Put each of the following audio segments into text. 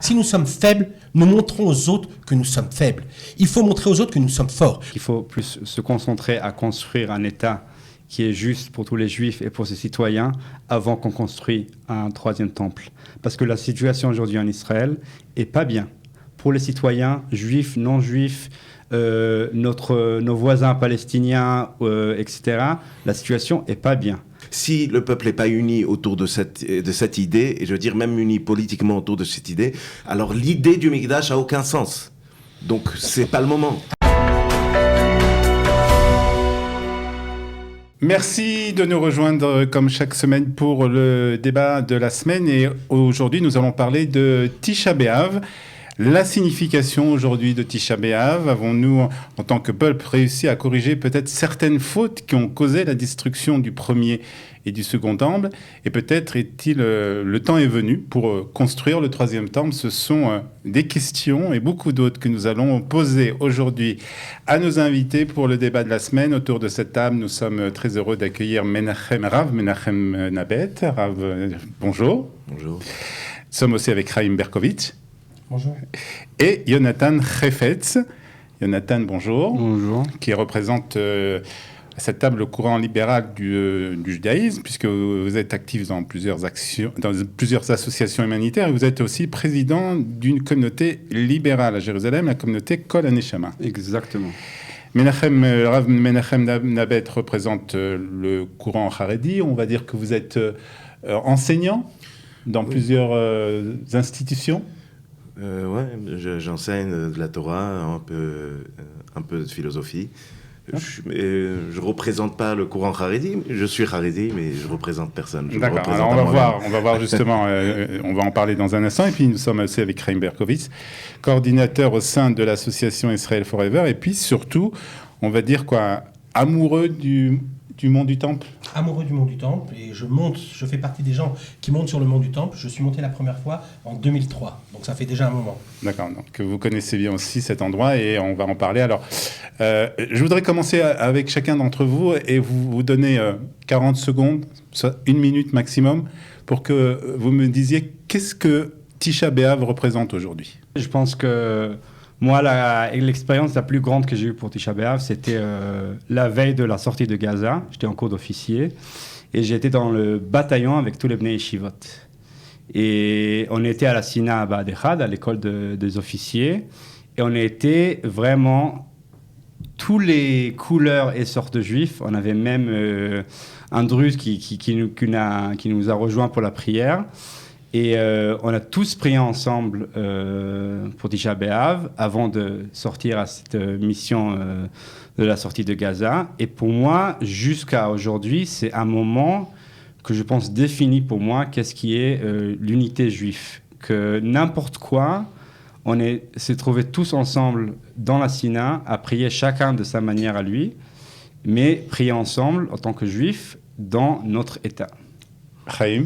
Si nous sommes faibles, nous montrons aux autres que nous sommes faibles. Il faut montrer aux autres que nous sommes forts. Il faut plus se concentrer à construire un État qui est juste pour tous les Juifs et pour ses citoyens avant qu'on construise un troisième temple. Parce que la situation aujourd'hui en Israël est pas bien. Pour les citoyens, juifs, non-juifs, nos voisins palestiniens, etc., la situation est pas bien. Si le peuple n'est pas uni autour de cette idée, et je veux dire même uni politiquement autour de cette idée, alors l'idée du Mikdash a aucun sens. Donc c'est pas le moment. Merci de nous rejoindre comme chaque semaine pour le débat de la semaine. Et aujourd'hui, nous allons parler de Tisha B'Av. La signification aujourd'hui de Tisha B'Av. Avons-nous, en tant que peuple, réussi à corriger peut-être certaines fautes qui ont causé la destruction du premier et du second temple? Et peut-être le temps est venu pour construire le troisième temple. Ce sont des questions et beaucoup d'autres que nous allons poser aujourd'hui à nos invités pour le débat de la semaine. Autour de cette table, nous sommes très heureux d'accueillir Rav Menachem Nabet. Rav, bonjour. Bonjour. Nous sommes aussi avec Chaim Berkovitch. Bonjour. Et Jonathan Chefetz. Jonathan, bonjour. Bonjour. Qui représente à cette table le courant libéral du judaïsme, puisque vous êtes actif dans plusieurs associations humanitaires, et vous êtes aussi président d'une communauté libérale à Jérusalem, la communauté Kol HaNeshama. Exactement. Rav Menachem Nabet représente le courant Haredi. On va dire que vous êtes enseignant dans plusieurs institutions. J'enseigne de la Torah, un peu de philosophie. Je représente pas le courant Haredi, je suis Haredi, mais je représente personne. D'accord, alors on va voir justement, on va en parler dans un instant, et puis nous sommes aussi avec Chaim Berkovitz, coordinateur au sein de l'association Israel Forever, et puis surtout, on va dire quoi, amoureux du mont du Temple. Amoureux du mont du Temple, et je fais partie des gens qui montent sur le mont du Temple. Je suis monté la première fois en 2003, donc ça fait déjà un moment. D'accord, donc vous connaissez bien aussi cet endroit et on va en parler. Alors, je voudrais commencer avec chacun d'entre vous et vous donner 40 secondes, soit 1 minute maximum, pour que vous me disiez qu'est-ce que Tisha B'Av représente aujourd'hui. Je pense que moi, l'expérience la plus grande que j'ai eue pour Tisha B'Av, c'était la veille de la sortie de Gaza. J'étais en cours d'officier et j'étais dans le bataillon avec tous les Bnei Yeshivot. Et on était à la Sina à Ba'ad Echad, à l'école des officiers, et on était vraiment tous les couleurs et sortes de juifs. On avait même un druze qui nous a rejoints pour la prière. Et on a tous prié ensemble pour Tisha B'Av avant de sortir à cette mission de la sortie de Gaza. Et pour moi, jusqu'à aujourd'hui, c'est un moment que je pense définit pour moi qu'est-ce qui est l'unité juive. Que n'importe quoi, on s'est trouvés tous ensemble dans la Sina à prier chacun de sa manière à lui, mais prier ensemble en tant que juifs dans notre État. Chaim.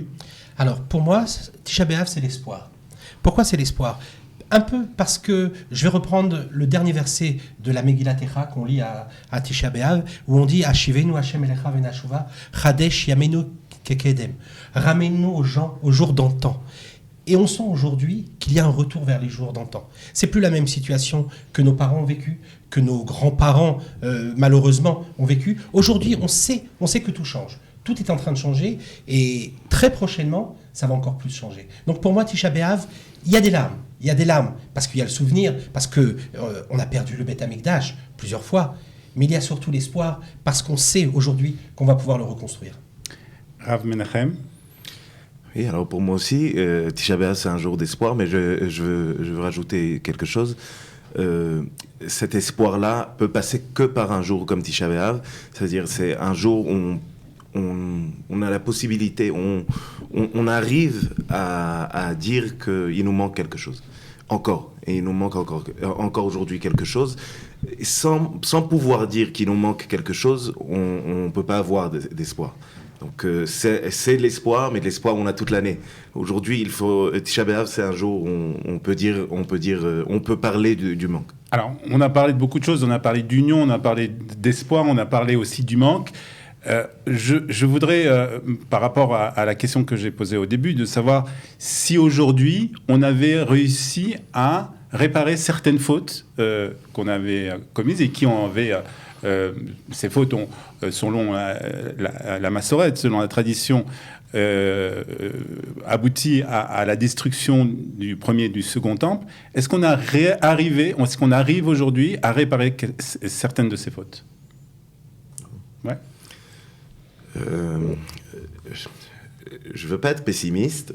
Alors, pour moi, Tisha B'Av, c'est l'espoir. Pourquoi c'est l'espoir ? Un peu parce que je vais reprendre le dernier verset de la Megillat Echa qu'on lit à Tisha B'Av, où on dit « Ashivenu Hashem elecha venashuva, chadesh yamenu kekedem » « Ramène-nous aux jours d'antan ». Et on sent aujourd'hui qu'il y a un retour vers les jours d'antan. C'est plus la même situation que nos parents ont vécu, que nos grands-parents, malheureusement, ont vécu. Aujourd'hui, on sait que tout change. Tout est en train de changer et très prochainement, ça va encore plus changer. Donc pour moi, Tisha B'Av, il y a des larmes. Il y a des larmes parce qu'il y a le souvenir, parce qu'on a perdu le Beth Amikdash plusieurs fois. Mais il y a surtout l'espoir parce qu'on sait aujourd'hui qu'on va pouvoir le reconstruire. Rav Menachem. Oui, alors pour moi aussi, Tisha B'Av, c'est un jour d'espoir, mais je veux rajouter quelque chose. Cet espoir-là peut passer que par un jour comme Tisha B'Av, c'est-à-dire c'est un jour où on a la possibilité, on arrive à dire qu'il nous manque quelque chose. Encore. Et il nous manque encore aujourd'hui quelque chose. Sans pouvoir dire qu'il nous manque quelque chose, on ne peut pas avoir d'espoir. Donc c'est de l'espoir, mais de l'espoir on a toute l'année. Aujourd'hui, Tisha B'Av, c'est un jour où on peut parler du manque. Alors, on a parlé de beaucoup de choses. On a parlé d'union, on a parlé d'espoir, on a parlé aussi du manque. Je voudrais, par rapport à la question que j'ai posée au début, de savoir si aujourd'hui on avait réussi à réparer certaines fautes qu'on avait commises et qui ont avait ces fautes selon la Massorette, selon la tradition, abouti à la destruction du premier et du second temple. Est-ce qu'on arrive aujourd'hui à réparer certaines de ces fautes? Ouais. Je veux pas être pessimiste.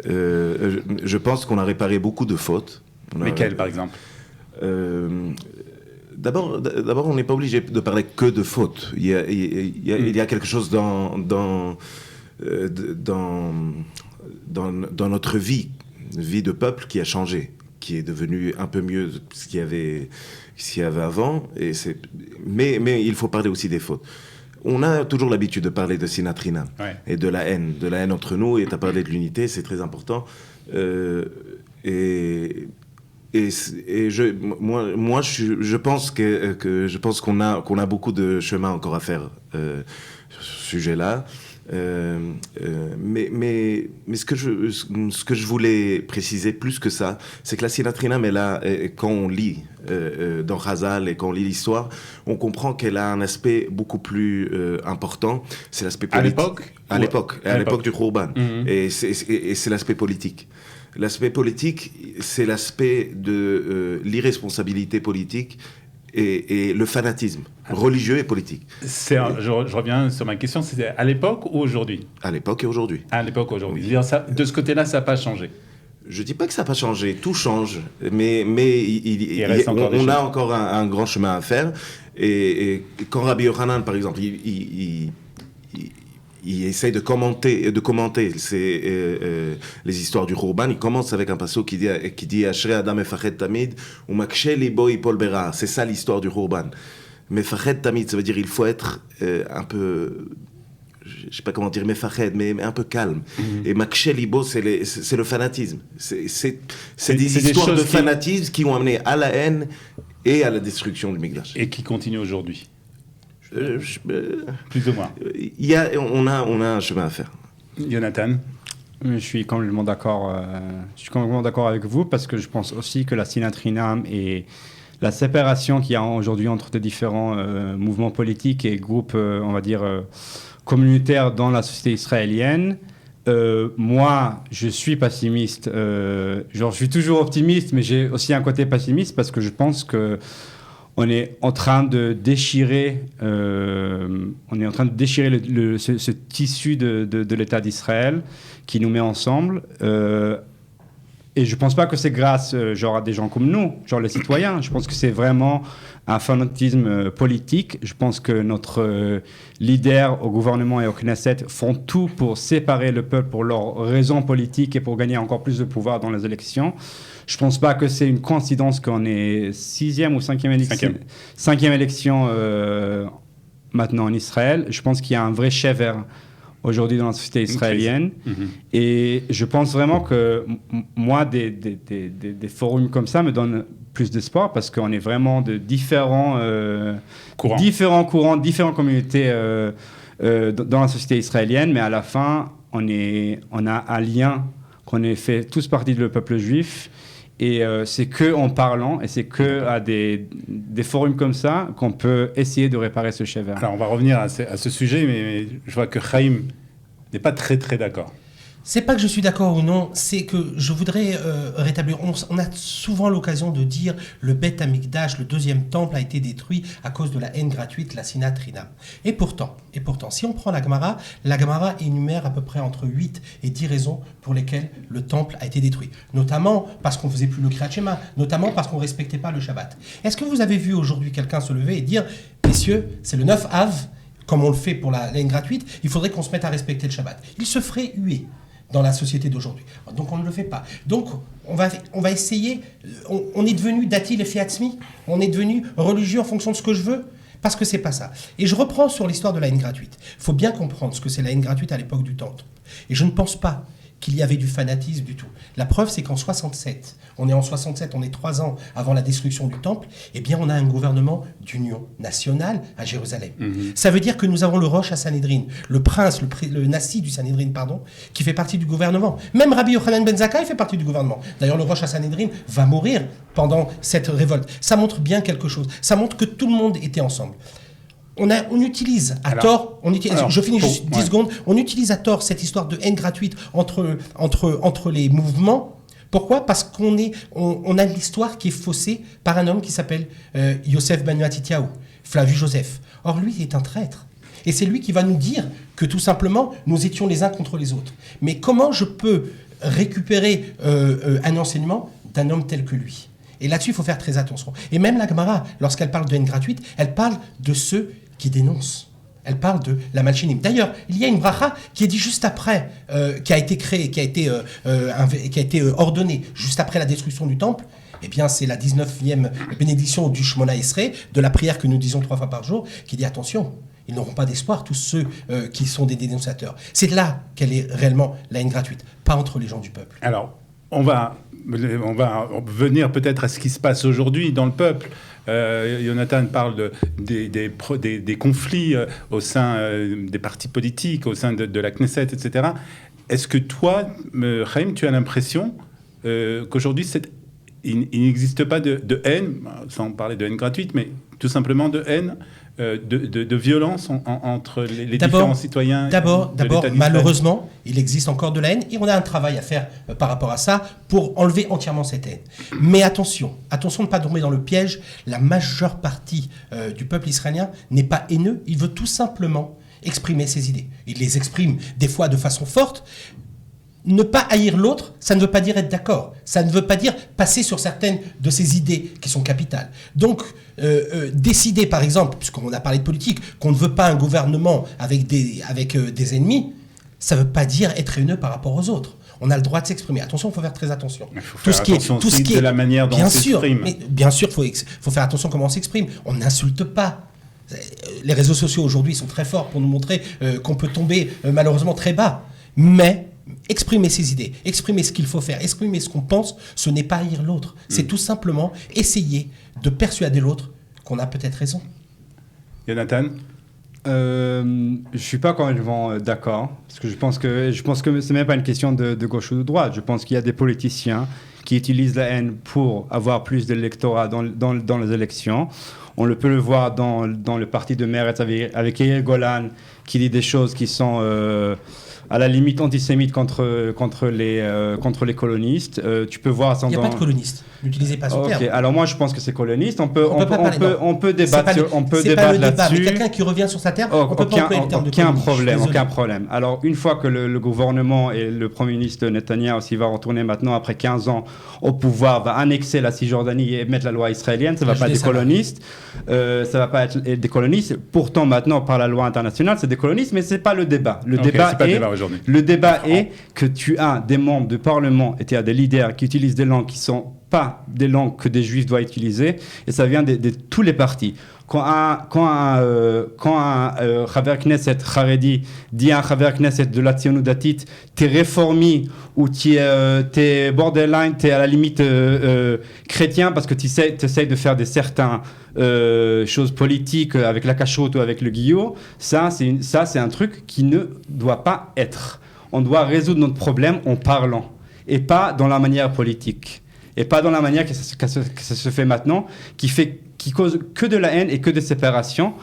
Je pense qu'on a réparé beaucoup de fautes. Lesquelles, par exemple? D'abord, on n'est pas obligé de parler que de fautes. Il y a quelque chose dans notre vie de peuple qui a changé, qui est devenu un peu mieux que ce qu'il y avait avant. Mais il faut parler aussi des fautes. On a toujours l'habitude de parler de Sinatrina et de la haine entre nous. Et tu as parlé de l'unité, c'est très important. Je pense qu'on a beaucoup de chemin encore à faire sur ce sujet-là. Mais ce que je voulais préciser plus que ça, c'est que la Sinatrina, mais là, quand on lit dans Chazal et quand on lit l'histoire, on comprend qu'elle a un aspect beaucoup plus important. C'est l'aspect politique. À l'époque du Khurban. Et c'est l'aspect politique. L'aspect politique, c'est l'aspect de l'irresponsabilité politique et le fanatisme religieux et politique. Je reviens sur ma question, c'était à l'époque ou aujourd'hui? À l'époque et aujourd'hui. À l'époque et aujourd'hui. Oui. De ce côté-là, ça n'a pas changé? Je ne dis pas que ça n'a pas changé, tout change, mais on a encore un grand chemin à faire. Et quand Rabbi Yochanan, par exemple, il essaye de commenter les histoires du Khurban. Il commence avec un passage qui dit Ashrei Adam mefached tamid umakshe libo yipol bera. C'est ça l'histoire du Khurban. Mefached tamid, ça veut dire il faut être un peu, je ne sais pas comment dire mefached, mais un peu calme. Et makshe libo, c'est le fanatisme. C'est des histoires de fanatisme qui ont amené à la haine et à la destruction du Mikdash. Et qui continuent aujourd'hui. Plus ou moins. On a un chemin à faire. Jonathan? Je suis complètement d'accord avec vous, parce que je pense aussi que la Sinatrina et la séparation qu'il y a aujourd'hui entre les différents mouvements politiques et groupes, on va dire, communautaires dans la société israélienne, moi, je suis pessimiste. Je suis toujours optimiste, mais j'ai aussi un côté pessimiste, parce que je pense que on est en train de déchirer, ce tissu de l'État d'Israël qui nous met ensemble. Et je ne pense pas que c'est grâce à des gens comme nous, les citoyens. Je pense que c'est vraiment un fanatisme politique. Je pense que notre leader au gouvernement et au Knesset font tout pour séparer le peuple pour leurs raisons politiques et pour gagner encore plus de pouvoir dans les élections. Je ne pense pas que c'est une coïncidence qu'on est 6e ou 5e élection maintenant en Israël. Je pense qu'il y a un vrai chèvre aujourd'hui dans la société israélienne. Et je pense vraiment que moi, des forums comme ça me donnent plus d'espoir, parce qu'on est vraiment de différents courants, différentes communautés dans la société israélienne, mais à la fin, on a un lien, qu'on est fait tous partie du peuple juif. Et c'est qu'en parlant, et c'est qu'à des forums comme ça qu'on peut essayer de réparer ce chèvre. Alors, on va revenir à ce sujet, mais je vois que Chaim n'est pas très, très d'accord. C'est pas que je suis d'accord ou non, c'est que je voudrais rétablir. On a souvent l'occasion de dire le Beth Amikdash, le deuxième temple, a été détruit à cause de la haine gratuite, la Sinatrina. Et pourtant, si on prend la Gemara énumère à peu près entre 8 et 10 raisons pour lesquelles le temple a été détruit. Notamment parce qu'on faisait plus le Kriyat Shema, notamment parce qu'on respectait pas le Shabbat. Est-ce que vous avez vu aujourd'hui quelqu'un se lever et dire « Messieurs, c'est le 9 Av, comme on le fait pour la haine gratuite, il faudrait qu'on se mette à respecter le Shabbat ». Il se ferait huer dans la société d'aujourd'hui. Donc on ne le fait pas. Donc on va essayer, on est devenu dati et fiatzmi, on est devenu religieux en fonction de ce que je veux, parce que c'est pas ça. Et je reprends sur l'histoire de la haine gratuite. Il faut bien comprendre ce que c'est la haine gratuite à l'époque du Temple. Et je ne pense pas qu'il y avait du fanatisme du tout. La preuve, c'est qu'en 67, on est 3 ans avant la destruction du temple, eh bien on a un gouvernement d'union nationale à Jérusalem. Ça veut dire que nous avons le Rosh HaSanhedrin, le prince, le Nassi du Sanhedrin, qui fait partie du gouvernement. Même Rabbi Yochanan ben Zakkai fait partie du gouvernement. D'ailleurs, le Rosh HaSanhedrin va mourir pendant cette révolte. Ça montre bien quelque chose. Ça montre que tout le monde était ensemble. On utilise à tort, je finis juste 10 secondes, on utilise à tort cette histoire de haine gratuite entre les mouvements. Pourquoi ? Parce on a l'histoire qui est faussée par un homme qui s'appelle Yosef ben Mattityahu, Flavius Joseph. Or, lui, il est un traître. Et c'est lui qui va nous dire que tout simplement, nous étions les uns contre les autres. Mais comment je peux récupérer un enseignement d'un homme tel que lui ? Et là-dessus, il faut faire très attention. Et même la Gemara, lorsqu'elle parle de haine gratuite, elle parle de ceux qui dénoncent. Elle parle de la malchinim. D'ailleurs, il y a une bracha qui est dit juste après, qui a été créée, qui a été ordonnée juste après la destruction du temple. Eh bien, c'est la 19e bénédiction du Shmona Esrei, de la prière que nous disons 3 fois par jour, qui dit attention, ils n'auront pas d'espoir, tous ceux qui sont des dénonciateurs. C'est là qu'elle est réellement la haine gratuite, pas entre les gens du peuple. Alors, on va venir peut-être à ce qui se passe aujourd'hui dans le peuple. Jonathan parle des conflits au sein des partis politiques, au sein de la Knesset, etc. Est-ce que toi, Chaim, tu as l'impression qu'aujourd'hui, il n'existe pas de haine, sans parler de haine gratuite, mais tout simplement de haine, de violence entre les différents citoyens? D'abord, malheureusement, il existe encore de la haine et on a un travail à faire par rapport à ça pour enlever entièrement cette haine. Mais attention de ne pas tomber dans le piège. La majeure partie du peuple israélien n'est pas haineux, il veut tout simplement exprimer ses idées. Il les exprime des fois de façon forte. Ne pas haïr l'autre, ça ne veut pas dire être d'accord. Ça ne veut pas dire passer sur certaines de ses idées qui sont capitales. Donc, décider, par exemple, puisqu'on a parlé de politique, qu'on ne veut pas un gouvernement avec des ennemis, ça ne veut pas dire être haineux par rapport aux autres. On a le droit de s'exprimer. Attention, il faut faire très attention. Il faut faire attention de la manière dont on s'exprime. Bien sûr, il faut faire attention comment on s'exprime. On n'insulte pas. Les réseaux sociaux aujourd'hui sont très forts pour nous montrer qu'on peut tomber malheureusement très bas. Mais exprimer ses idées, exprimer ce qu'il faut faire, exprimer ce qu'on pense, ce n'est pas haïr l'autre. C'est tout simplement essayer de persuader l'autre qu'on a peut-être raison. Jonathan ? Je suis pas complètement d'accord, parce que je pense que c'est même pas une question de gauche ou de droite. Je pense qu'il y a des politiciens qui utilisent la haine pour avoir plus d'électorat dans les élections. On peut le voir dans le parti de Meretz avec Yair Golan, qui dit des choses qui sont à la limite antisémite contre les colonistes. Tu peux voir ça. Il n'y a pas de colonistes. N'utilisez pas ce terme. Alors moi je pense que c'est coloniste. On peut débattre là-dessus. Mais quelqu'un qui revient sur sa terre, on peut pas employer le terme de coloniste. Aucun problème. Alors une fois que le gouvernement et le Premier ministre Netanyahou aussi va retourner maintenant après 15 ans au pouvoir, va annexer la Cisjordanie et mettre la loi israélienne, ça va pas être des colonistes. Ça va pas être des colonistes. Pourtant maintenant par la loi internationale c'est des colonistes, mais c'est pas le débat. Le débat est que tu as des membres de parlement et tu as des leaders qui utilisent des langues qui sont pas des langues que des juifs doivent utiliser, et ça vient de tous les partis. Quand un Chaver Knesset Haredi dit à un Chaver Knesset de la Tzionut Datit, t'es réformi ou t'es borderline, t'es à la limite chrétien parce que t'essayes de faire certaines choses politiques avec la cachoute ou avec le guillot, ça c'est un truc qui ne doit pas être. On doit résoudre notre problème en parlant et pas dans la manière politique. Et pas dans la manière que ça se fait maintenant, qui cause que de la haine et que de séparation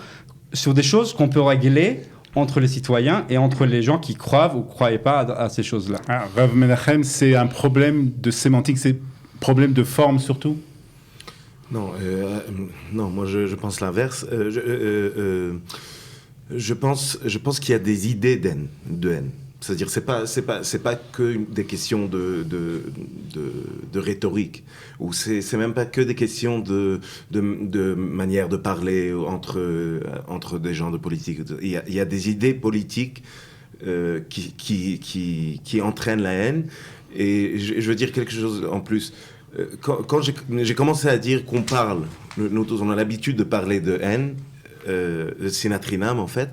sur des choses qu'on peut régler entre les citoyens et entre les gens qui croient ou ne croient pas à ces choses-là. Rav Menachem, c'est un problème de sémantique, c'est un problème de forme surtout ? Non, moi je pense l'inverse. Je pense qu'il y a des idées de haine. C'est-à-dire, c'est pas que des questions de rhétorique, ou c'est même pas que des questions de manière de parler entre des gens de politique. Il y a des idées politiques qui entraînent la haine. Et je veux dire quelque chose en plus. Quand j'ai commencé à dire qu'on parle, nous tous on a l'habitude de parler de haine, de sinatrinam en fait,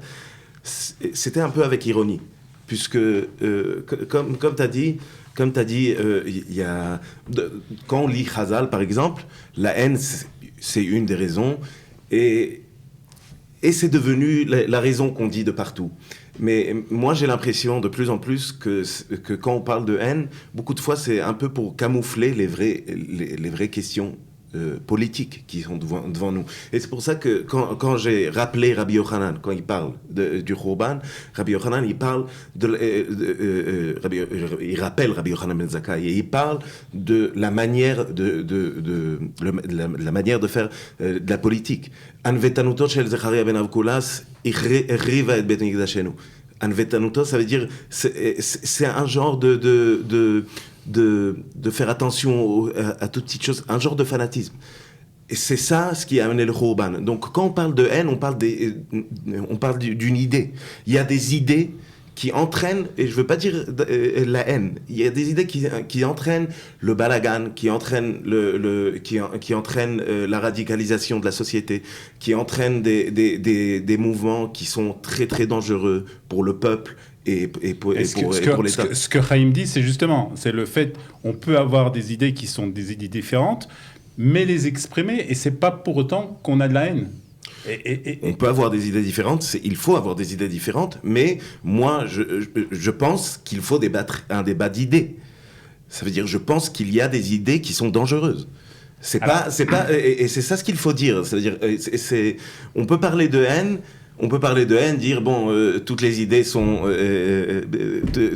c'était un peu avec ironie. puisque, comme tu as dit, quand on lit Chazal, par exemple, la haine, c'est une des raisons, et c'est devenu la raison qu'on dit de partout. Mais moi, j'ai l'impression de plus en plus que quand on parle de haine, beaucoup de fois, c'est un peu pour camoufler les vraies questions politiques qui sont devant nous. Et c'est pour ça que quand j'ai rappelé Rabbi Yochanan, quand il parle du Khurban, Rabbi Yochanan, il parle il rappelle Rabbi Yochanan ben Zakkai, et il parle de la manière la manière de faire de la politique. Anvetanutot shel Zecharia ben Avkulas irriva et bet mikdashenu. Anvetanutot, ça veut dire c'est un genre de faire attention à toutes petites choses, un genre de fanatisme. Et c'est ça ce qui a amené le Khurban. Donc quand on parle de haine, on parle d'une idée. Il y a des idées qui entraînent, et je ne veux pas dire la haine, il y a des idées qui entraînent le balagan, qui entraînent, qui entraînent la radicalisation de la société, qui entraînent des mouvements qui sont très très dangereux pour le peuple, et pour l'État. Ce que Chaim dit, c'est justement, c'est le fait, on peut avoir des idées qui sont des idées différentes, mais les exprimer, et c'est pas pour autant qu'on a de la haine. On peut avoir des idées différentes, il faut avoir des idées différentes, mais moi, je pense qu'il faut débattre un débat d'idées. Ça veut dire, je pense qu'il y a des idées qui sont dangereuses. C'est pas, et c'est ça ce qu'il faut dire. C'est-à-dire, on peut parler de haine. On peut parler de haine, dire bon, toutes les idées sont,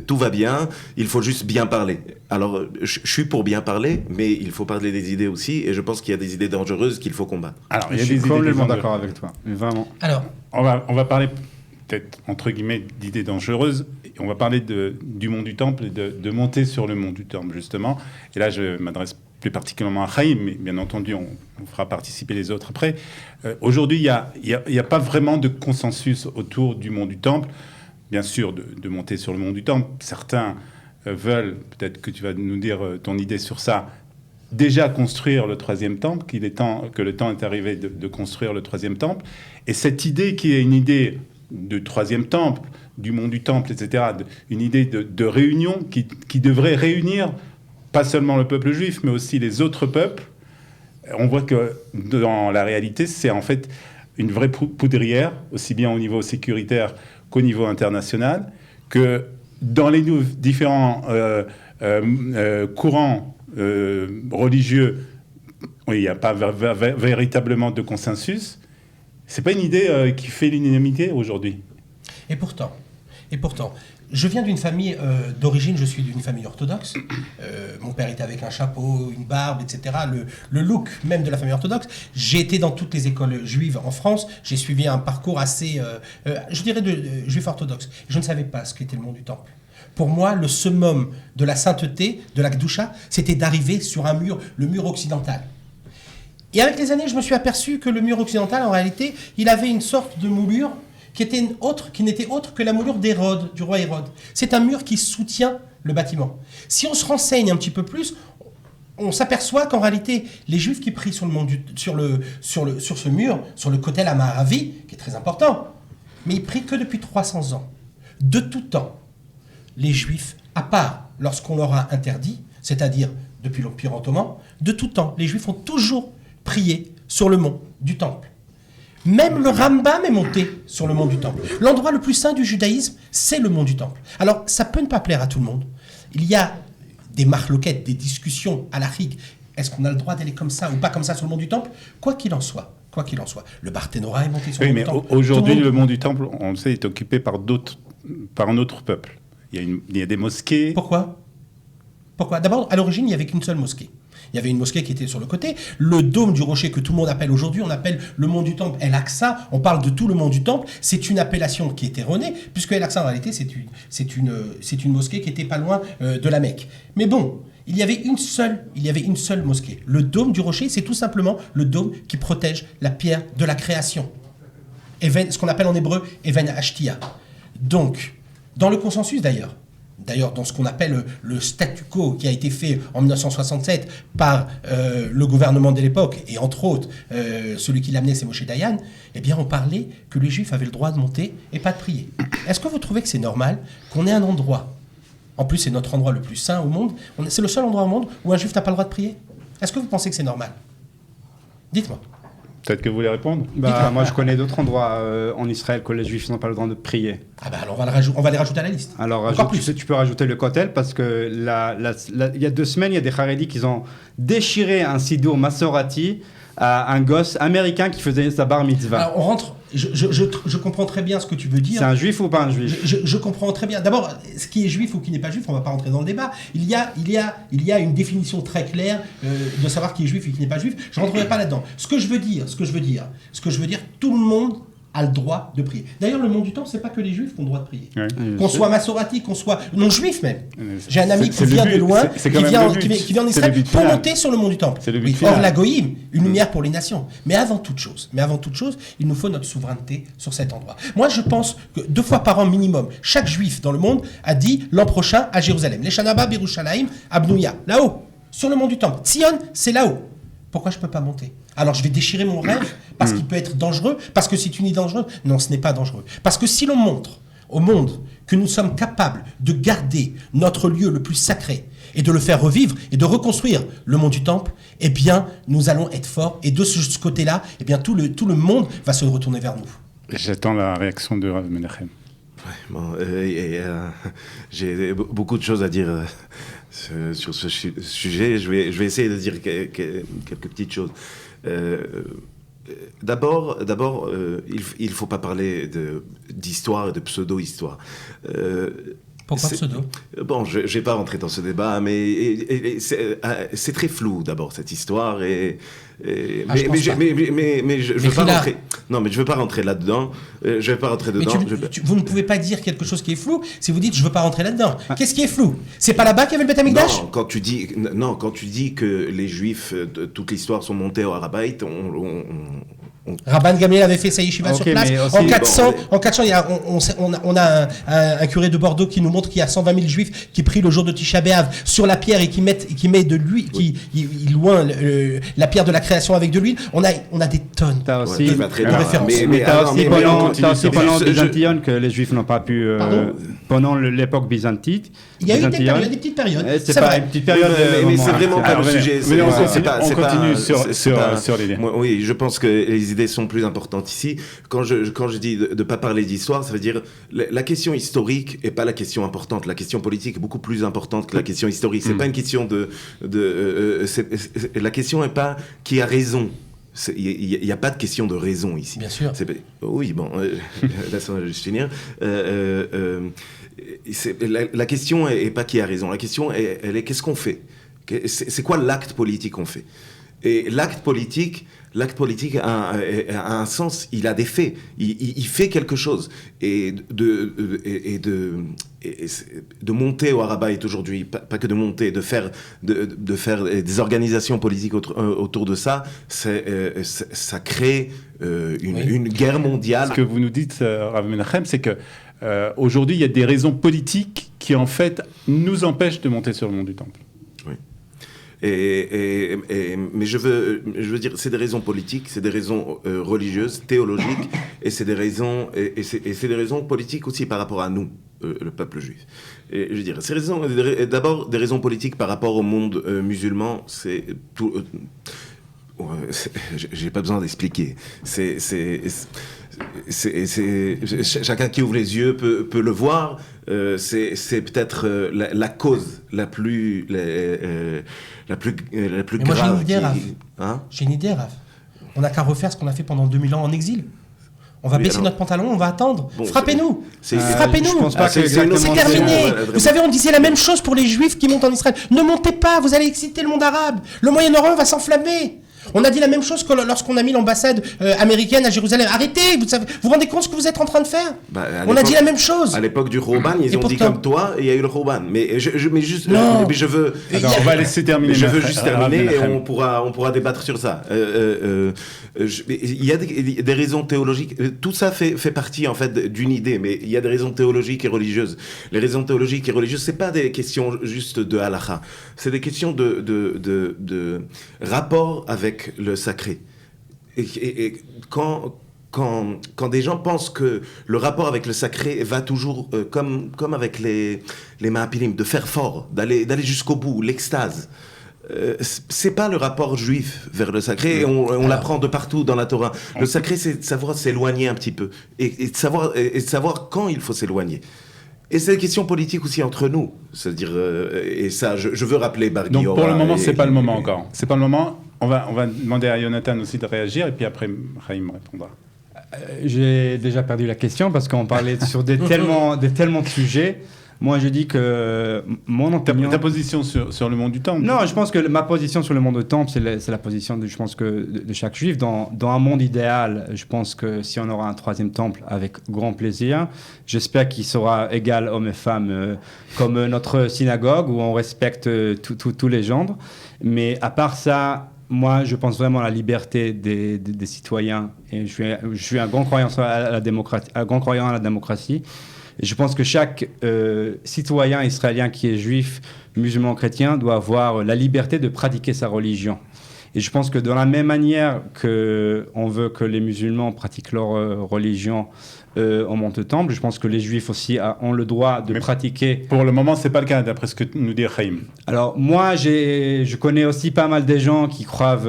tout va bien, il faut juste bien parler. Alors, je suis pour bien parler, mais il faut parler des idées aussi, et je pense qu'il y a des idées dangereuses qu'il faut combattre. Alors, je suis complètement d'accord avec toi, vraiment. Alors, on va parler peut-être entre guillemets d'idées dangereuses. On va parler du mont du Temple et de monter sur le mont du Temple justement. Et là, je m'adresse plus particulièrement à Chaim, mais bien entendu, on fera participer les autres après. Aujourd'hui, il n'y a pas vraiment de consensus autour du mont du Temple. Bien sûr, de monter sur le mont du Temple. Certains veulent, peut-être que tu vas nous dire ton idée sur ça, déjà construire le troisième temple, que le temps est arrivé de construire le troisième temple. Et cette idée qui est une idée de troisième temple, du mont du Temple, etc., une idée de réunion qui devrait réunir pas seulement le peuple juif, mais aussi les autres peuples. On voit que dans la réalité, c'est en fait une vraie poudrière, aussi bien au niveau sécuritaire qu'au niveau international, que dans les différents courants religieux, il n'y a pas véritablement de consensus. C'est pas une idée qui fait l'unanimité aujourd'hui. Et pourtant, je viens d'une famille d'origine, je suis d'une famille orthodoxe. Mon père était avec un chapeau, une barbe, etc. Le look même de la famille orthodoxe. J'ai été dans toutes les écoles juives en France. J'ai suivi un parcours assez, je dirais, de juif orthodoxe. Je ne savais pas ce qu'était le mont du Temple. Pour moi, le summum de la sainteté, de la Kedusha, c'était d'arriver sur un mur, le mur occidental. Et avec les années, je me suis aperçu que le mur occidental, en réalité, il avait une sorte de moulure qui n'était autre que la moulure d'Hérode, du roi Hérode. C'est un mur qui soutient le bâtiment. Si on se renseigne un petit peu plus, on s'aperçoit qu'en réalité, les Juifs qui prient sur ce mur, sur le Kotel HaMaaravi, qui est très important, mais ils prient que depuis 300 ans. De tout temps, les Juifs, à part lorsqu'on leur a interdit, c'est-à-dire depuis l'Empire ottoman, de tout temps, les Juifs ont toujours prié sur le mont du Temple. Même le Rambam est monté sur le mont du Temple. L'endroit le plus saint du judaïsme, c'est le mont du Temple. Alors, ça peut ne pas plaire à tout le monde. Il y a des marloquettes, des discussions à la rigue. Est-ce qu'on a le droit d'aller comme ça ou pas comme ça sur le mont du Temple ? Quoi qu'il en soit. Le Barthénora est monté sur le mont du Temple. Aujourd'hui, le mont du Temple, on le sait, est occupé par un autre peuple. Il y a des mosquées. Pourquoi ? D'abord, à l'origine, il n'y avait qu'une seule mosquée. Il y avait une mosquée qui était sur le côté. Le dôme du rocher que tout le monde appelle aujourd'hui, on appelle le mont du Temple El-Aqsa. On parle de tout le mont du Temple. C'est une appellation qui est erronée, puisque El-Aqsa, en réalité, c'est une mosquée qui était pas loin de la Mecque. Mais bon, il y avait une seule mosquée. Le dôme du rocher, c'est tout simplement le dôme qui protège la pierre de la création. Ce qu'on appelle en hébreu Even Ashtia. Donc, dans le consensus d'ailleurs, d'ailleurs dans ce qu'on appelle le statu quo qui a été fait en 1967 par le gouvernement de l'époque, et entre autres, celui qui l'amenait, c'est Moshe Dayan, eh bien on parlait que les Juifs avaient le droit de monter et pas de prier. Est-ce que vous trouvez que c'est normal qu'on ait un endroit, en plus c'est notre endroit le plus saint au monde, c'est le seul endroit au monde où un Juif n'a pas le droit de prier? Est-ce que vous pensez que c'est normal? Dites-moi. Peut-être que vous voulez répondre. Moi, je connais d'autres endroits en Israël que les Juifs n'ont pas le droit de prier. Ah bah alors on va les rajouter à la liste. Alors, tu peux rajouter le Kotel parce que il y a 2 semaines, il y a des Haredis qui ont déchiré un sidour Masorati à un gosse américain qui faisait sa bar mitzvah. Alors on rentre, je comprends très bien ce que tu veux dire. C'est un juif ou pas un juif? Je comprends très bien. D'abord, ce qui est juif ou qui n'est pas juif, on ne va pas rentrer dans le débat. Il y a une définition très claire de savoir qui est juif et qui n'est pas juif. Je ne rentrerai pas là-dedans. Ce que je veux dire, tout le monde a le droit de prier. D'ailleurs, le monde du temple, c'est pas que les juifs qui ont le droit de prier. Ouais. Qu'on soit massorati, qu'on soit non-juif même. J'ai un ami qui vient de loin, qui vient en Israël pour monter sur le mont du temple. Oui, or la Goïm, une lumière pour les nations. Mais avant toute chose, il nous faut notre souveraineté sur cet endroit. Moi, je pense que 2 fois par an minimum, chaque juif dans le monde a dit l'an prochain à Jérusalem. Les Shanaba, Birushalayim, Abnouya, là-haut, sur le mont du temple. Sion, c'est là-haut. Pourquoi je ne peux pas monter? Alors je vais déchirer mon rêve parce qu'il peut être dangereux, parce que si tu dis dangereux, non, ce n'est pas dangereux. Parce que si l'on montre au monde que nous sommes capables de garder notre lieu le plus sacré et de le faire revivre et de reconstruire le mont du temple, eh bien nous allons être forts et de ce côté-là, eh bien tout le monde va se retourner vers nous. J'attends la réaction de Rav Menachem. J'ai beaucoup de choses à dire sur ce sujet. Je vais essayer de dire quelques petites choses. D'abord, il ne faut pas parler d'histoire et de pseudo-histoire. Pourquoi pseudo? Bon, je ne vais pas rentrer dans ce débat, mais c'est très flou d'abord cette histoire. Mais je veux pas rentrer. Non, mais je veux pas rentrer là-dedans. Je vais pas rentrer dedans. Vous ne pouvez pas dire quelque chose qui est flou si vous dites je veux pas rentrer là-dedans. Qu'est-ce qui est flou? C'est pas là-bas qu'il y avait le Beth Amikdash? Non, quand tu dis que les Juifs de toute l'histoire sont montés au Harabaït, Rabban Gamliel avait fait sa yeshiva sur place. En 400, on a un curé de Bordeaux qui nous montre qu'il y a 120 000 Juifs qui prient le jour de Tisha B'Av sur la pierre et qui met de l'huile, qui loin la pierre de la création avec de l'huile. On a des tonnes T'as aussi de références. Mais t'as aussi pendant Byzantine que les Juifs n'ont pas pu. Pendant l'époque byzantine. Il y a eu des petites périodes. C'est pas une petite période. Mais c'est vraiment pas le sujet. On continue sur l'idée. Oui, je pense que les idées sont plus importantes ici. Quand je dis de ne pas parler d'histoire, ça veut dire la question historique n'est pas la question importante. La question politique est beaucoup plus importante que la question historique. C'est pas une question la question n'est pas qui a raison. Il n'y a pas de question de raison ici. Bien sûr. Oui, bon, laisse-moi juste finir. La question n'est pas qui a raison. La question, elle est qu'est-ce qu'on fait? C'est quoi l'acte politique qu'on fait? Et l'acte politique a un sens, il a des faits, il fait quelque chose. Et de monter au Harabaït aujourd'hui, pas que de monter, de faire des organisations politiques autour de ça, ça crée une guerre mondiale. Ce que vous nous dites, Rav Menachem, c'est que aujourd'hui, il y a des raisons politiques qui, en fait, nous empêchent de monter sur le mont du Temple. Oui. Mais je veux dire, c'est des raisons politiques, c'est des raisons religieuses, théologiques, et c'est des raisons politiques aussi par rapport à nous, le peuple juif. Et je veux dire, ces raisons, d'abord des raisons politiques par rapport au monde musulman, c'est tout. J'ai pas besoin d'expliquer. Chacun qui ouvre les yeux peut le voir. C'est peut-être la cause la plus grave. Moi j'ai une idée, Raph. J'ai une idée, Raph. On n'a qu'à refaire ce qu'on a fait pendant 2000 ans en exil. On va baisser notre pantalon, on va attendre. Bon, frappez-nous. Frappez-nous. Je pense pas que c'est terminé. Vous savez, on disait la même chose pour les Juifs qui montent en Israël. Ne montez pas, vous allez exciter le monde arabe. Le Moyen-Orient va s'enflammer. On a dit la même chose que lorsqu'on a mis l'ambassade américaine à Jérusalem. Arrêtez, vous vous rendez compte ce que vous êtes en train de faire? On a dit la même chose. À l'époque du Rouban, ils ont dit comme toi, et il y a eu le Rouban. Mais je veux... Alors, on va laisser terminer. Je veux juste terminer et on pourra débattre sur ça. Il y a des raisons théologiques. Tout ça fait partie en fait d'une idée, mais il y a des raisons théologiques et religieuses. Les raisons théologiques et religieuses, c'est pas des questions juste de halakha. C'est des questions de rapport avec le sacré. Et quand des gens pensent que le rapport avec le sacré va toujours comme avec les Maapilim, de faire fort, d'aller jusqu'au bout, l'extase. C'est pas le rapport juif vers le sacré, on l'apprend de partout dans la Torah. Le sacré, c'est de savoir s'éloigner un petit peu et de savoir quand il faut s'éloigner. Et c'est une question politique aussi entre nous, c'est-à-dire et ça, je veux rappeler Bar Donc Giora pour le moment, c'est pas le moment encore. C'est pas le moment. On va demander à Jonathan aussi de réagir et puis après Chaim répondra. J'ai déjà perdu la question parce qu'on parlait sur tellement de sujets. Moi, je dis que mon opinion... Ta position sur le monde du temple? Non, je pense que ma position sur le monde du temple, c'est la position de chaque juif. Dans un monde idéal, je pense que si on aura un troisième temple, avec grand plaisir. J'espère qu'il sera égal hommes et femmes, comme notre synagogue, où on respecte tous les genres. Mais à part ça... Moi, je pense vraiment à la liberté des citoyens. Et je suis un grand croyant à la démocratie. Et je pense que chaque citoyen israélien qui est juif, musulman, chrétien, doit avoir la liberté de pratiquer sa religion. Et je pense que de la même manière qu'on veut que les musulmans pratiquent leur religion au Mont Temple, je pense que les juifs aussi ont le droit de pratiquer. Pour le moment, c'est pas le cas, d'après ce que nous dit Chaim. Alors moi, je connais aussi pas mal des gens qui croient,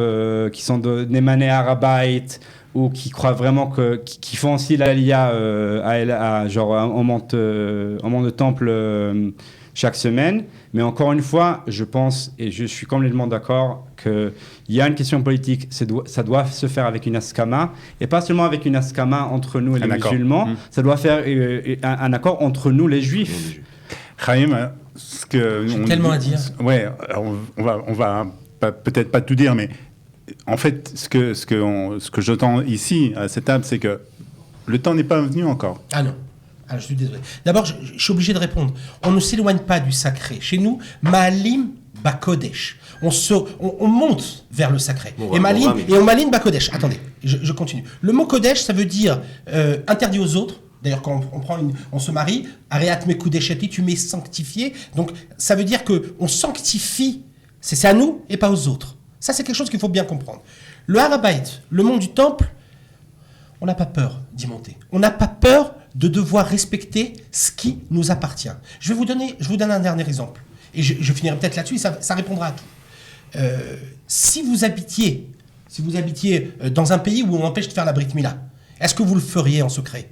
qui sont de Némané Harabait, ou qui croient vraiment qui font aussi l'Aliyah au Mont de Temple chaque semaine. Mais encore une fois, je pense, et je suis complètement d'accord, qu'il y a une question politique, ça doit se faire avec une askama, et pas seulement avec une askama entre nous et les musulmans, ça doit faire un accord entre nous les juifs. Chaim, ce que... J'ai tellement à dire. Ouais, on va peut-être pas tout dire, mais en fait, ce que j'entends ici, à cette table, c'est que le temps n'est pas venu encore. Ah non. Ah, je suis désolé. D'abord, je suis obligé de répondre. On ne s'éloigne pas du sacré. Chez nous, Maalim Bakodesh. On monte vers le sacré. Et on Maalim Bakodesh. Attendez, je continue. Le mot Kodesh, ça veut dire interdit aux autres. D'ailleurs, quand on se marie, Areat Mekudeshati, tu m'es sanctifié. Donc, ça veut dire qu'on sanctifie. C'est à nous et pas aux autres. Ça, c'est quelque chose qu'il faut bien comprendre. Le Harabait, le mont du temple, on n'a pas peur d'y monter. On n'a pas peur de devoir respecter ce qui nous appartient. Je vous donne un dernier exemple. Et je finirai peut-être là-dessus, ça répondra à tout. Si vous habitiez dans un pays où on empêche de faire la Brit Mila, est-ce que vous le feriez en secret ?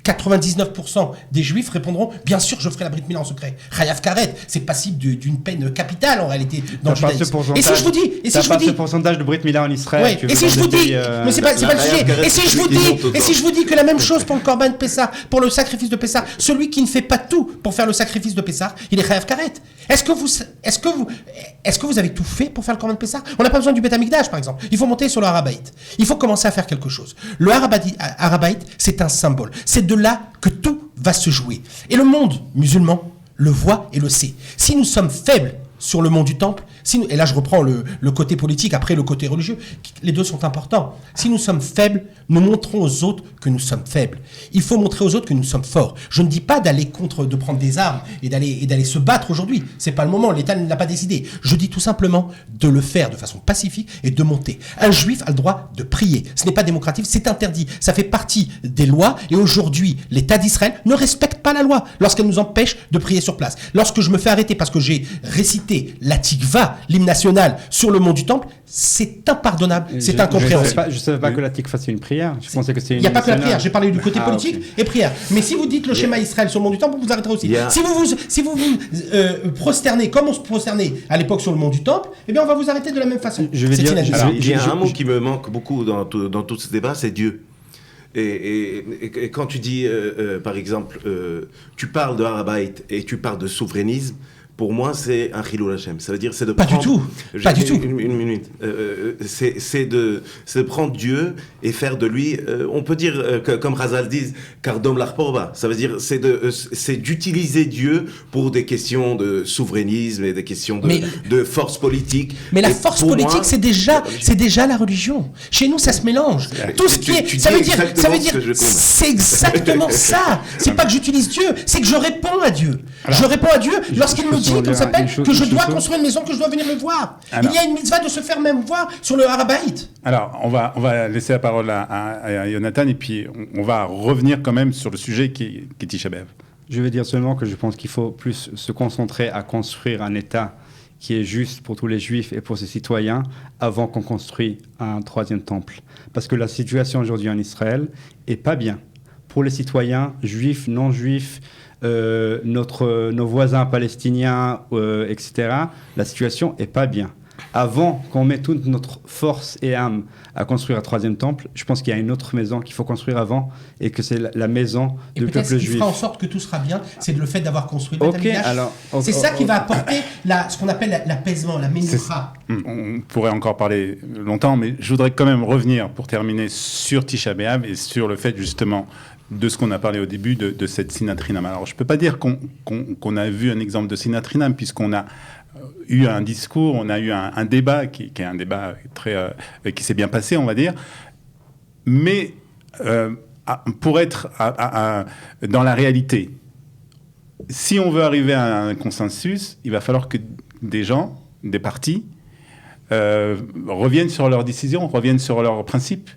99% des juifs répondront « Bien sûr, je ferai la Brit Mila en secret ». Chayav Karet, c'est passible d'une peine capitale en réalité dans le judaïsme. Et si je vous dis... ce pourcentage de Brit Mila en Israël. Ouais. Et si je vous dis... Mais c'est pas le sujet. Et si je vous dis que la même chose pour le Korban Pessah, pour le sacrifice de Pessah, celui qui ne fait pas tout pour faire le sacrifice de Pessah, il est Chayav Karet. Est-ce que vous avez tout fait pour faire le Korban Pessah ? On n'a pas besoin du Beth Amikdash, par exemple. Il faut monter sur le Harabait. Il faut commencer à faire quelque chose. Le Harabait, c'est un symbole. C'est de là que tout va se jouer. Et le monde musulman le voit et le sait. Si nous sommes faibles sur le mont du temple, et là je reprends le côté politique, après le côté religieux, les deux sont importants. Si nous sommes faibles, nous montrons aux autres que nous sommes faibles. Il faut montrer aux autres que nous sommes forts. Je ne dis pas de prendre des armes et d'aller se battre aujourd'hui. C'est pas le moment, l'État ne l'a pas décidé. Je dis tout simplement de le faire de façon pacifique et de monter. Un juif a le droit de prier. Ce n'est pas démocratique, c'est interdit. Ça fait partie des lois et aujourd'hui, l'État d'Israël ne respecte pas la loi lorsqu'elle nous empêche de prier sur place. Lorsque je me fais arrêter parce que j'ai récité la Tikva, l'hymne national, sur le mont du Temple, c'est impardonnable, c'est incompréhensible. Je ne savais pas que la Tikva c'est une prière. Je pensais que c'était une. Il n'y a pas que la prière, j'ai parlé du côté politique et prière. Mais si vous dites le schéma Israël sur le mont du Temple, vous arrêterez aussi. Si vous vous prosternez comme on se prosternait à l'époque sur le mont du Temple, eh bien on va vous arrêter de la même façon. Il y a un mot qui me manque beaucoup dans tout ce débat, c'est Dieu. Et quand tu dis, par exemple, tu parles de Harabait et tu parles de souverainisme, pour moi, c'est un Chilul Hashem. Ça veut dire, c'est de Pas du tout. Pas du tout. Une minute. C'est de prendre Dieu et faire de lui, on peut dire, comme Razal dit, Kardom Larporba. Ça veut dire, c'est d'utiliser Dieu pour des questions de souverainisme et des questions de force politique. Mais la force politique, c'est déjà la religion. Chez nous, ça se mélange. Tout ce qui est, ça veut dire, c'est exactement ça. C'est pas que j'utilise Dieu, c'est que je réponds à Dieu. Je réponds à Dieu lorsqu'il me dit, comme ça s'appelle, que je dois construire une maison, que je dois venir me voir. Il y a une mitzvah de se faire même voir sur le Harabaït. Alors, on va laisser la parole à Jonathan et puis on va revenir quand même sur le sujet qui est Tisha B'Av. Je vais dire seulement que je pense qu'il faut plus se concentrer à construire un État qui est juste pour tous les Juifs et pour ses citoyens avant qu'on construise un troisième temple. Parce que la situation aujourd'hui en Israël est pas bien. Pour les citoyens, juifs, non-juifs, nos voisins palestiniens, etc., la situation est pas bien. Avant qu'on mette toute notre force et âme à construire un troisième temple, je pense qu'il y a une autre maison qu'il faut construire avant et que c'est la maison du peuple juif. Et peut-être ce qui fera en sorte que tout sera bien, c'est le fait d'avoir construit le Beth Amikdash. C'est ça qui va apporter ce qu'on appelle l'apaisement, la menucha. On pourrait encore parler longtemps, mais je voudrais quand même revenir pour terminer sur Tisha B'Av et sur le fait justement de ce qu'on a parlé au début de cette Sinatrinam. Alors je ne peux pas dire qu'on a vu un exemple de Sinatrinam puisqu'on a eu un discours, on a eu un débat qui est un débat qui s'est bien passé, on va dire. Mais pour être dans la réalité, si on veut arriver à un consensus, il va falloir que des gens, des partis, reviennent sur leurs décisions, reviennent sur leurs principes.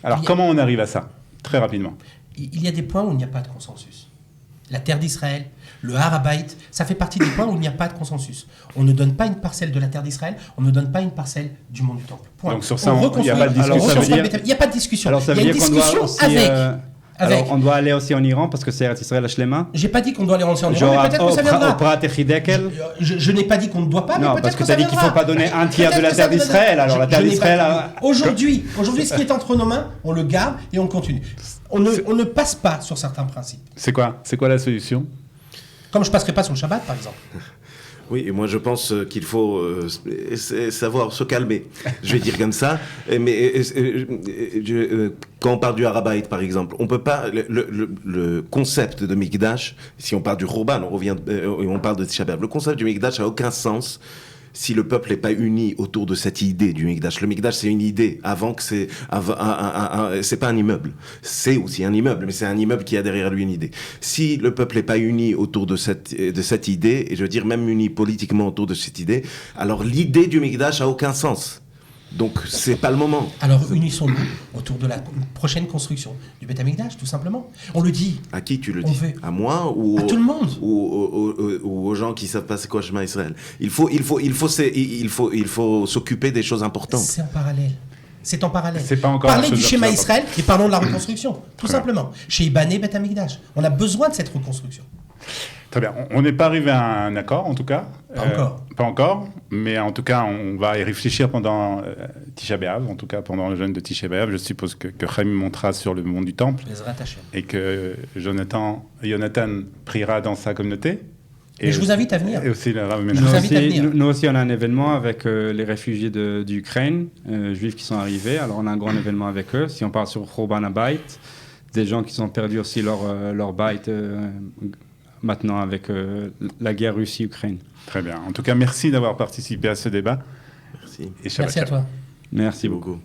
Alors comment on arrive à ça ? Très rapidement. Il y a des points où il n'y a pas de consensus. La terre d'Israël, le Harabaït, ça fait partie des points où il n'y a pas de consensus. On ne donne pas une parcelle de la terre d'Israël, on ne donne pas une parcelle du mont du Temple. Point. Donc sur ça, il n'y a pas de discussion. Il n'y a pas de discussion. Alors ça veut il y a dire une discussion avec. Alors on doit aller aussi en Iran parce que c'est Eretz Israël Hashlema. J'ai pas dit qu'on doit aller en Iran, mais peut-être que ça viendra. Je n'ai pas dit qu'on ne doit pas, mais peut-être que ça viendra. Non, parce que tu as dit qu'il ne faut pas donner un tiers de la terre d'Israël. Alors la terre d'Israël... Aujourd'hui, ce qui est entre nos mains, on le garde et on continue. On ne passe pas sur certains principes. C'est quoi la solution ? Comme je ne passerai pas sur le Shabbat, par exemple. Oui, et moi je pense qu'il faut savoir se calmer. Je vais dire comme ça. Mais quand on parle du Harabaït, par exemple, on peut pas le concept de Mikdash. Si on parle du Khurban, on parle de Tisha B'Av. Le concept du Mikdash a aucun sens si le peuple n'est pas uni autour de cette idée du Mikdash. Le Mikdash, c'est une idée, avant que c'est pas un immeuble. C'est aussi un immeuble, mais c'est un immeuble qui a derrière lui une idée. Si le peuple n'est pas uni autour de cette idée, et je veux dire même uni politiquement autour de cette idée, alors l'idée du Mikdash a aucun sens. Donc, c'est pas le moment. Alors, unissons-nous autour de la prochaine construction du Beth Amikdash, tout simplement. On le dit. À qui tu le dis ? À moi ou à tout le monde ou aux gens qui savent pas c'est quoi Shema Israël. Il faut s'occuper des choses importantes. C'est en parallèle. C'est en parallèle. C'est pas encore Parlez du schéma Israël et parlons de la reconstruction, tout simplement. Chez Ibané, Beth Amikdash, on a besoin de cette reconstruction. Très bien. On n'est pas arrivé à un accord, en tout cas. Pas encore, mais en tout cas, on va y réfléchir pendant Tisha B'Av, en tout cas pendant le jeûne de Tisha B'Av. Je suppose que Chaim montera sur le mont du Temple et que Jonathan priera dans sa communauté. Et je vous invite à venir. Et aussi le Rav Nous aussi, on a un événement avec les réfugiés d'Ukraine, juifs qui sont arrivés. Alors, on a un grand événement avec eux. Si on parle sur Khurban Habayit, des gens qui ont perdu aussi leur bayt maintenant avec la guerre Russie-Ukraine. Très bien. En tout cas, merci d'avoir participé à ce débat. Merci. Merci à toi. Merci beaucoup.